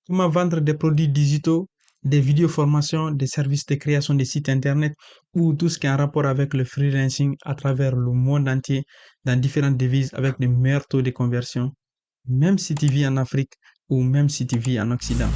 Comment vendre des produits digitaux, des vidéos formations, des services de création de sites internet ou tout ce qui est en rapport avec le freelancing à travers le monde entier dans différentes devises avec de meilleurs taux de conversion, même si tu vis en Afrique ou même si tu vis en Occident.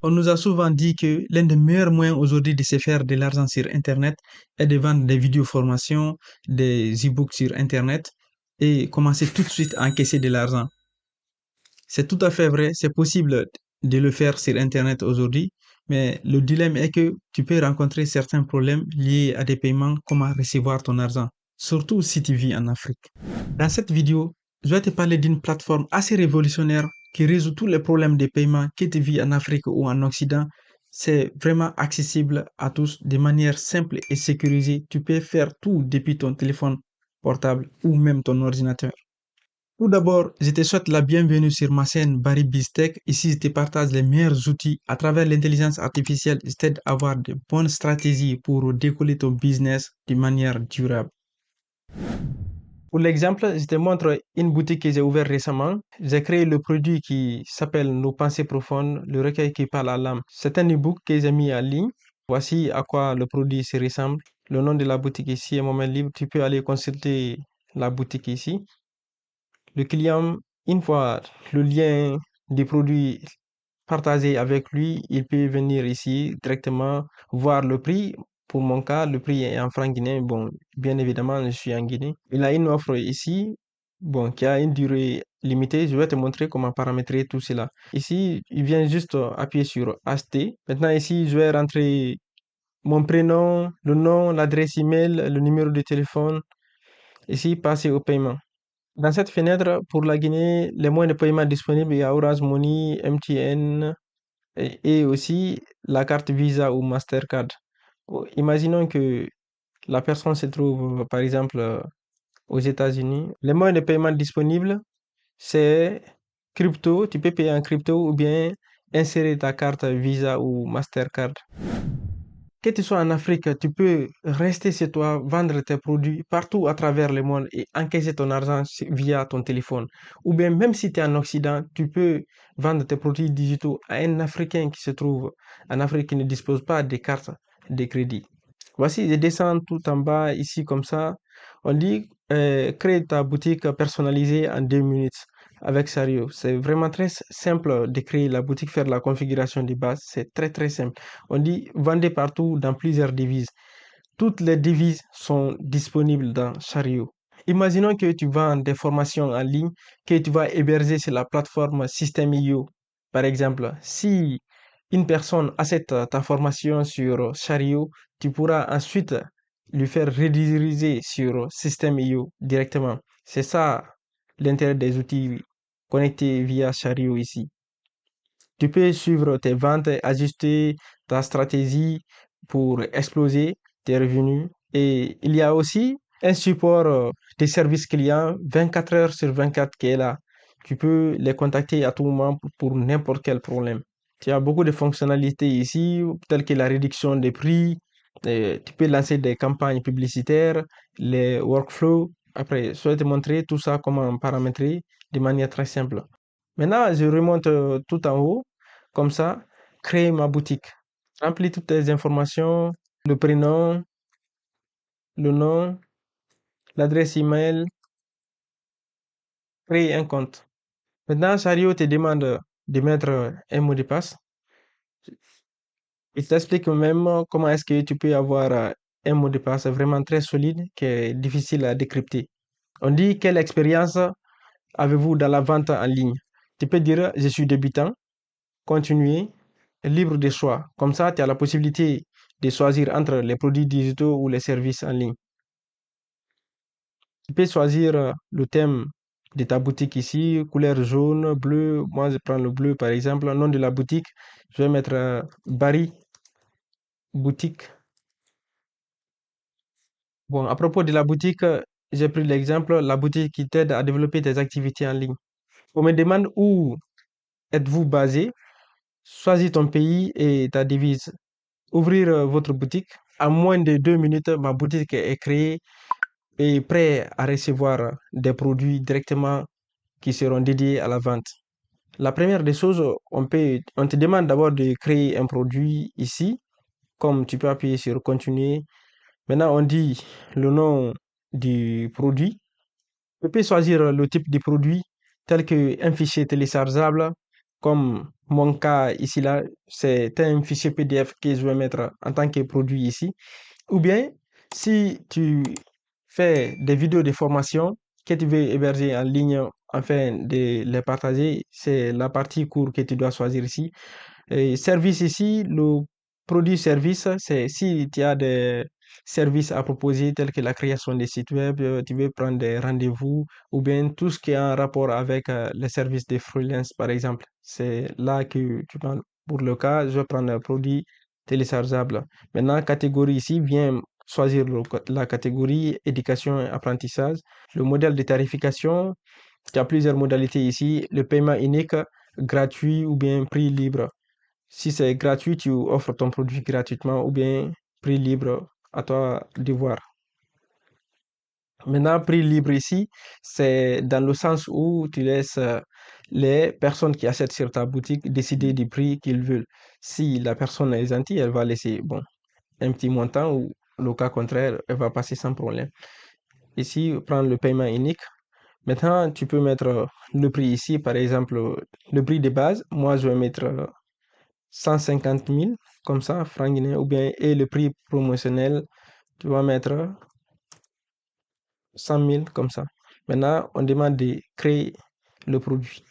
On nous a souvent dit que l'un des meilleurs moyens aujourd'hui de se faire de l'argent sur Internet est de vendre des vidéos formations, des e-books sur Internet et commencer tout de suite à encaisser de l'argent. C'est tout à fait vrai, c'est possible de le faire sur Internet aujourd'hui, mais le dilemme est que tu peux rencontrer certains problèmes liés à des paiements, comment recevoir ton argent, surtout si tu vis en Afrique. Dans cette vidéo, je vais te parler d'une plateforme assez révolutionnaire qui résout tous les problèmes de paiement que tu vis en Afrique ou en Occident. C'est vraiment accessible à tous de manière simple et sécurisée. Tu peux faire tout depuis ton téléphone portable ou même ton ordinateur. Tout d'abord, je te souhaite la bienvenue sur ma chaîne Barry Biztech. Ici, je te partage les meilleurs outils à travers l'intelligence artificielle. Je t'aide à avoir de bonnes stratégies pour décoller ton business de manière durable. Pour l'exemple, je te montre une boutique que j'ai ouverte récemment. J'ai créé le produit qui s'appelle Nos pensées profondes, le recueil qui parle à l'âme. C'est un e-book que j'ai mis en ligne. Voici à quoi le produit se ressemble. Le nom de la boutique ici est Moment Libre. Tu peux aller consulter la boutique ici. Le client, une fois le lien des produits partagé avec lui, il peut venir ici directement voir le prix. Pour mon cas, le prix est en francs guinéens. Bon, bien évidemment, je suis en Guinée. Il a une offre ici, bon, qui a une durée limitée. Je vais te montrer comment paramétrer tout cela. Ici, il vient juste appuyer sur acheter. Maintenant, ici, je vais rentrer mon prénom, le nom, l'adresse email, le numéro de téléphone. Ici, passer au paiement. Dans cette fenêtre, pour la Guinée, les moyens de paiement disponibles, il y a Orange Money, MTN et aussi la carte Visa ou Mastercard. Imaginons que la personne se trouve, par exemple, aux États-Unis. Les moyens de paiement disponibles, c'est crypto, tu peux payer en crypto ou bien insérer ta carte Visa ou Mastercard. Que tu sois en Afrique, tu peux rester chez toi, vendre tes produits partout à travers le monde et encaisser ton argent via ton téléphone. Ou bien même si tu es en Occident, tu peux vendre tes produits digitaux à un Africain qui se trouve en Afrique qui ne dispose pas de carte de crédit. Voici, je descends tout en bas ici comme ça. On dit crée ta boutique personnalisée en 2 minutes avec Sario. C'est vraiment très simple de créer la boutique, faire la configuration de base. C'est très très simple. On dit vendez partout dans plusieurs devises. Toutes les devises sont disponibles dans Sario. Imaginons que tu vends des formations en ligne que tu vas héberger sur la plateforme System.io. Par exemple, si une personne achète ta formation sur Sario, tu pourras ensuite lui faire rediriger sur System.io directement. C'est ça l'intérêt des outils connectés via Sario ici. Tu peux suivre tes ventes, ajuster ta stratégie pour exploser tes revenus. Et il y a aussi un support des services clients 24 heures sur 24 qui est là. Tu peux les contacter à tout moment pour n'importe quel problème. Tu as beaucoup de fonctionnalités ici, telles que la réduction des prix. Tu peux lancer des campagnes publicitaires, les workflows. Après, je vais te montrer tout ça, comment paramétrer de manière très simple. Maintenant, je remonte tout en haut. Comme ça, créer ma boutique. Remplis toutes tes informations, le prénom, le nom, l'adresse email, créer un compte. Maintenant, Sario te demande de mettre un mot de passe. Il t'explique même comment est-ce que tu peux avoir un mot de passe vraiment très solide qui est difficile à décrypter. On dit quelle expérience avez-vous dans la vente en ligne? Tu peux dire je suis débutant, continuer, libre de choix. Comme ça, tu as la possibilité de choisir entre les produits digitaux ou les services en ligne. Tu peux choisir le thème de ta boutique ici, couleur jaune, bleu. Moi, je prends le bleu par exemple. Nom de la boutique, je vais mettre Barry Boutique. Bon, à propos de la boutique, j'ai pris l'exemple, la boutique qui t'aide à développer tes activités en ligne. On me demande où êtes-vous basé. Choisis ton pays et ta devise. Ouvrir votre boutique. En moins de 2 minutes, ma boutique est créée et prête à recevoir des produits directement qui seront dédiés à la vente. La première des choses, on te demande d'abord de créer un produit ici, comme tu peux appuyer sur continuer. Maintenant, on dit le nom du produit. Tu peux choisir le type de produit tel qu'un fichier téléchargeable, comme mon cas ici là, c'est un fichier PDF que je vais mettre en tant que produit ici. Ou bien, si tu fais des vidéos de formation que tu veux héberger en ligne afin de les partager, c'est la partie cours que tu dois choisir ici. Et service ici, le produit service, c'est si tu as des services à proposer tels que la création des sites web, tu veux prendre des rendez-vous ou bien tout ce qui est en rapport avec les services de freelance, par exemple. C'est là que tu prends. Pour le cas, je vais prendre un produit téléchargeable. Maintenant, catégorie ici, viens choisir la catégorie éducation et apprentissage. Le modèle de tarification, il y a plusieurs modalités ici. Le paiement unique, gratuit ou bien prix libre. Si c'est gratuit, tu offres ton produit gratuitement ou bien prix libre, à toi de voir. Maintenant, prix libre ici, c'est dans le sens où tu laisses les personnes qui achètent sur ta boutique décider du prix qu'ils veulent. Si la personne est gentille, elle va laisser bon, un petit montant ou le cas contraire, elle va passer sans problème. Ici, prendre le paiement unique. Maintenant, tu peux mettre le prix ici, par exemple, le prix de base. Moi, je vais mettre 150 000, comme ça, francs guinéens, ou bien, et le prix promotionnel, tu vas mettre 100 000, comme ça. Maintenant, on demande de créer le produit.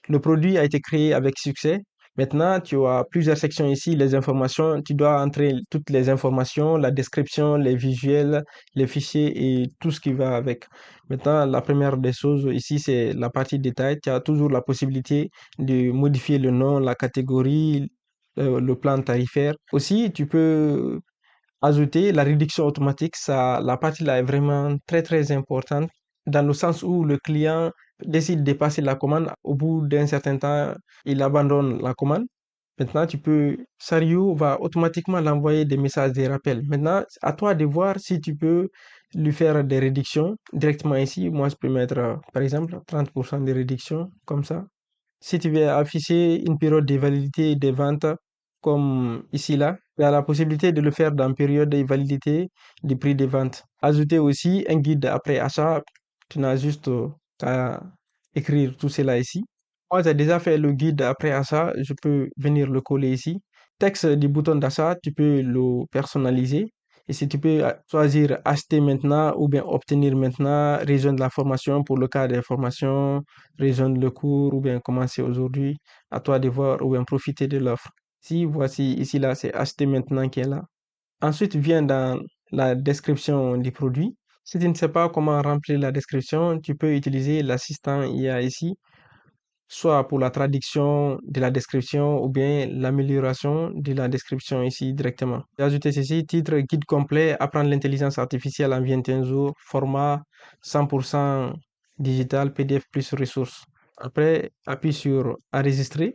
Le produit a été créé avec succès. Maintenant, tu as plusieurs sections ici, les informations. Tu dois entrer toutes les informations, la description, les visuels, les fichiers et tout ce qui va avec. Maintenant, la première des choses ici, c'est la partie détail. Tu as toujours la possibilité de modifier le nom, la catégorie, le plan tarifaire. Aussi, tu peux ajouter la réduction automatique. Ça, la partie là est vraiment très, très importante dans le sens où le client décide de passer la commande. Au bout d'un certain temps, il abandonne la commande. Maintenant, Sario va automatiquement l'envoyer des messages de rappel. Maintenant, à toi de voir si tu peux lui faire des réductions directement ici. Moi, je peux mettre, par exemple, 30% de réduction, comme ça. Si tu veux afficher une période de validité des ventes, comme ici là, tu as la possibilité de le faire dans période de validité du prix des ventes. Ajouter aussi un guide après achat. Tu n'as juste qu'à écrire tout cela ici. Moi, j'ai déjà fait le guide après achat. Je peux venir le coller ici. Texte du bouton d'achat, tu peux le personnaliser. Et si tu peux choisir acheter maintenant ou bien obtenir maintenant, rejoindre la formation pour le cas des formations, rejoindre le cours ou bien commencer aujourd'hui, à toi de voir ou bien profiter de l'offre. Si voici ici là, c'est acheter maintenant qui est là. Ensuite vient dans la description du produit. Si tu ne sais pas comment remplir la description, tu peux utiliser l'assistant IA ici, soit pour la traduction de la description ou bien l'amélioration de la description ici directement. J'ai ajouté ceci, titre, guide complet, apprendre l'intelligence artificielle en 21 jours, format 100% digital, PDF plus ressources. Après, appuie sur enregistrer.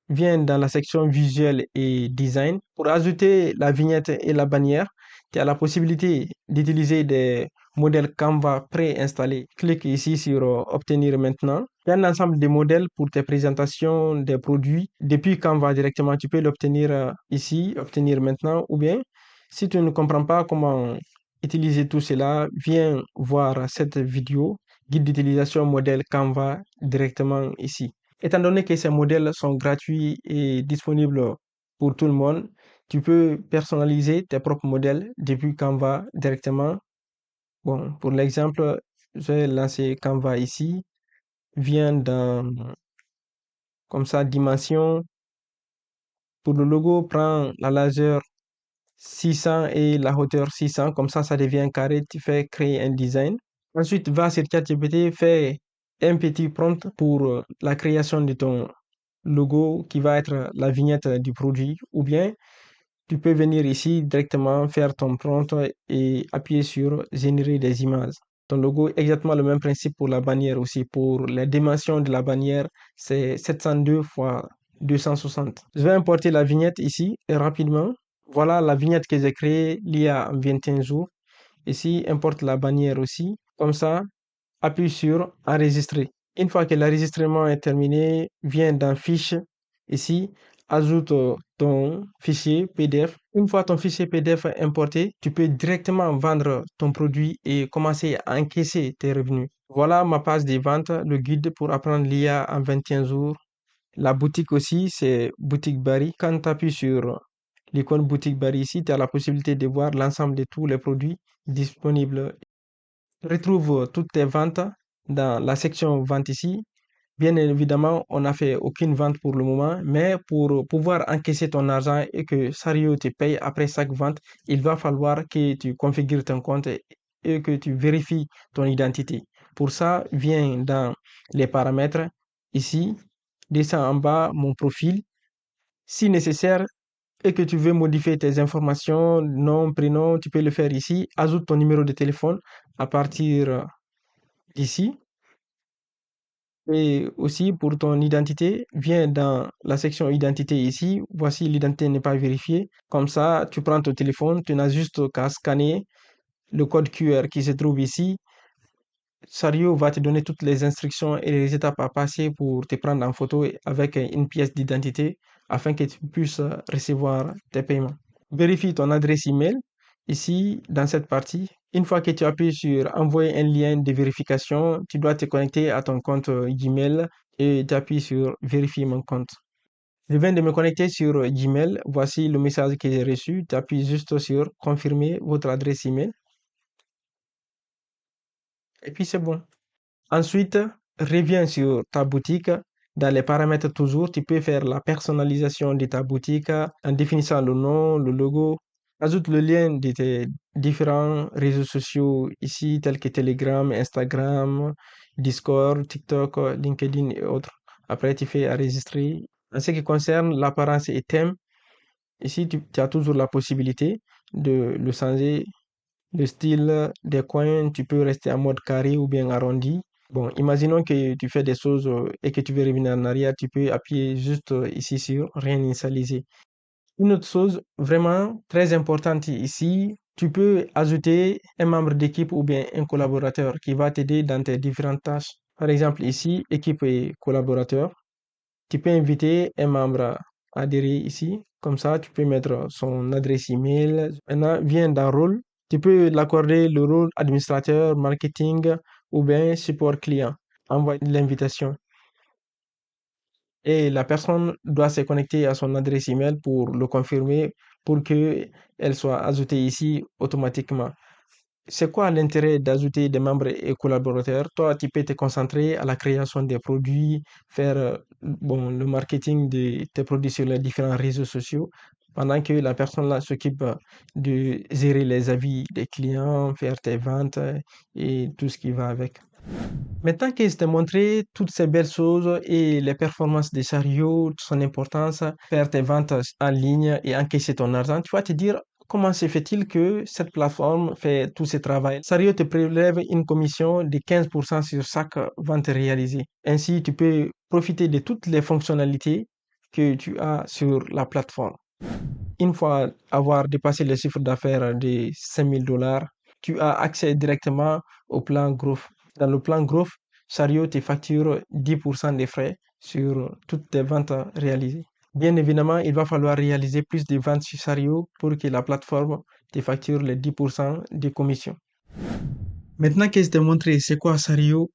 Viens dans la section visuel et design. Pour ajouter la vignette et la bannière, tu as la possibilité d'utiliser des modèles Canva préinstallés. Clique ici sur obtenir maintenant. Il y a un ensemble de modèles pour tes présentations des produits. Depuis Canva directement, tu peux l'obtenir ici, obtenir maintenant. Ou bien, si tu ne comprends pas comment utiliser tout cela, viens voir cette vidéo, guide d'utilisation modèle Canva directement ici. Étant donné que ces modèles sont gratuits et disponibles pour tout le monde, tu peux personnaliser tes propres modèles depuis Canva directement. Bon, pour l'exemple, je vais lancer Canva ici. Viens dans, comme ça, dimension. Pour le logo, prends la largeur 600 et la hauteur 600. Comme ça devient carré. Tu fais créer un design. Ensuite, va sur ChatGPT, fais un petit prompt pour la création de ton logo qui va être la vignette du produit ou bien tu peux venir ici directement faire ton prompt et appuyer sur générer des images. Ton logo, exactement le même principe pour la bannière aussi. Pour les dimensions de la bannière, c'est 702 fois 260. Je vais importer la vignette ici et rapidement. Voilà la vignette que j'ai créée il y a 21 jours. Ici, importe la bannière aussi. Comme ça, appuie sur enregistrer. Une fois que l'enregistrement est terminé, viens dans Fiche, ici, ajoute ton fichier PDF. Une fois ton fichier PDF importé, tu peux directement vendre ton produit et commencer à encaisser tes revenus. Voilà ma page de vente, le guide pour apprendre l'IA en 21 jours. La boutique aussi, c'est Boutique Barry. Quand tu appuies sur l'icône Boutique Barry ici, tu as la possibilité de voir l'ensemble de tous les produits disponibles. Retrouve toutes tes ventes dans la section vente ici. Bien évidemment, on n'a fait aucune vente pour le moment, mais pour pouvoir encaisser ton argent et que Sario te paye après chaque vente, il va falloir que tu configures ton compte et que tu vérifies ton identité. Pour ça, viens dans les paramètres ici, descends en bas mon profil. Si nécessaire et que tu veux modifier tes informations, nom, prénom, tu peux le faire ici. Ajoute ton numéro de téléphone à partir d'ici. Et aussi pour ton identité, viens dans la section identité ici. Voici l'identité n'est pas vérifiée. Comme ça, tu prends ton téléphone, tu n'as juste qu'à scanner le code QR qui se trouve ici. Sario va te donner toutes les instructions et les étapes à passer pour te prendre en photo avec une pièce d'identité afin que tu puisses recevoir tes paiements. Vérifie ton adresse email ici dans cette partie. Une fois que tu appuies sur envoyer un lien de vérification, tu dois te connecter à ton compte Gmail et tu appuies sur vérifier mon compte. Je viens de me connecter sur Gmail. Voici le message que j'ai reçu. Tu appuies juste sur confirmer votre adresse email. Et puis c'est bon. Ensuite, reviens sur ta boutique. Dans les paramètres toujours, tu peux faire la personnalisation de ta boutique en définissant le nom, le logo. Ajoute le lien de tes différents réseaux sociaux ici, tels que Telegram, Instagram, Discord, TikTok, LinkedIn et autres. Après, tu fais enregistrer. En ce qui concerne l'apparence et thème, ici, tu as toujours la possibilité de le changer. Le style des coins, tu peux rester en mode carré ou bien arrondi. Bon, imaginons que tu fais des choses et que tu veux revenir en arrière, tu peux appuyer juste ici sur rien initialiser. Une autre chose vraiment très importante ici, tu peux ajouter un membre d'équipe ou bien un collaborateur qui va t'aider dans tes différentes tâches. Par exemple, ici, équipe et collaborateur. Tu peux inviter un membre à adhérer ici. Comme ça, tu peux mettre son adresse email. Maintenant, viens dans rôle. Tu peux l'accorder le rôle administrateur, marketing ou bien support client. Envoie l'invitation. Et la personne doit se connecter à son adresse email pour le confirmer pour qu'elle soit ajoutée ici automatiquement. C'est quoi l'intérêt d'ajouter des membres et collaborateurs? Toi, tu peux te concentrer à la création des produits, faire bon, le marketing de tes produits sur les différents réseaux sociaux, pendant que la personne là s'occupe de gérer les avis des clients, faire tes ventes et tout ce qui va avec. Maintenant que je t'ai montré toutes ces belles choses et les performances de Chariot, son importance, faire tes ventes en ligne et encaisser ton argent, tu vas te dire comment se fait-il que cette plateforme fait tout ce travail? Chariot te prélève une commission de 15% sur chaque vente réalisée. Ainsi, tu peux profiter de toutes les fonctionnalités que tu as sur la plateforme. Une fois avoir dépassé le chiffre d'affaires de 5000 dollars, tu as accès directement au plan Growth. Dans le plan Growth, Chariot te facture 10% des frais sur toutes tes ventes réalisées. Bien évidemment, il va falloir réaliser plus de ventes sur Chariot pour que la plateforme te facture les 10% de commission. Maintenant que je t'ai montré c'est quoi Sario,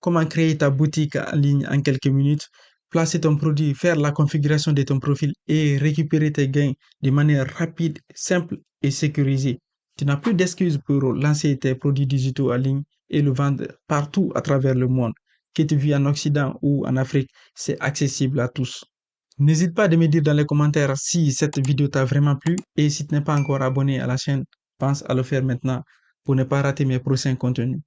comment créer ta boutique en ligne en quelques minutes, placer ton produit, faire la configuration de ton profil et récupérer tes gains de manière rapide, simple et sécurisée. Tu n'as plus d'excuses pour lancer tes produits digitaux en ligne et le vendre partout à travers le monde. Que tu vis en Occident ou en Afrique, c'est accessible à tous. N'hésite pas à me dire dans les commentaires si cette vidéo t'a vraiment plu et si tu n'es pas encore abonné à la chaîne, pense à le faire maintenant pour ne pas rater mes prochains contenus.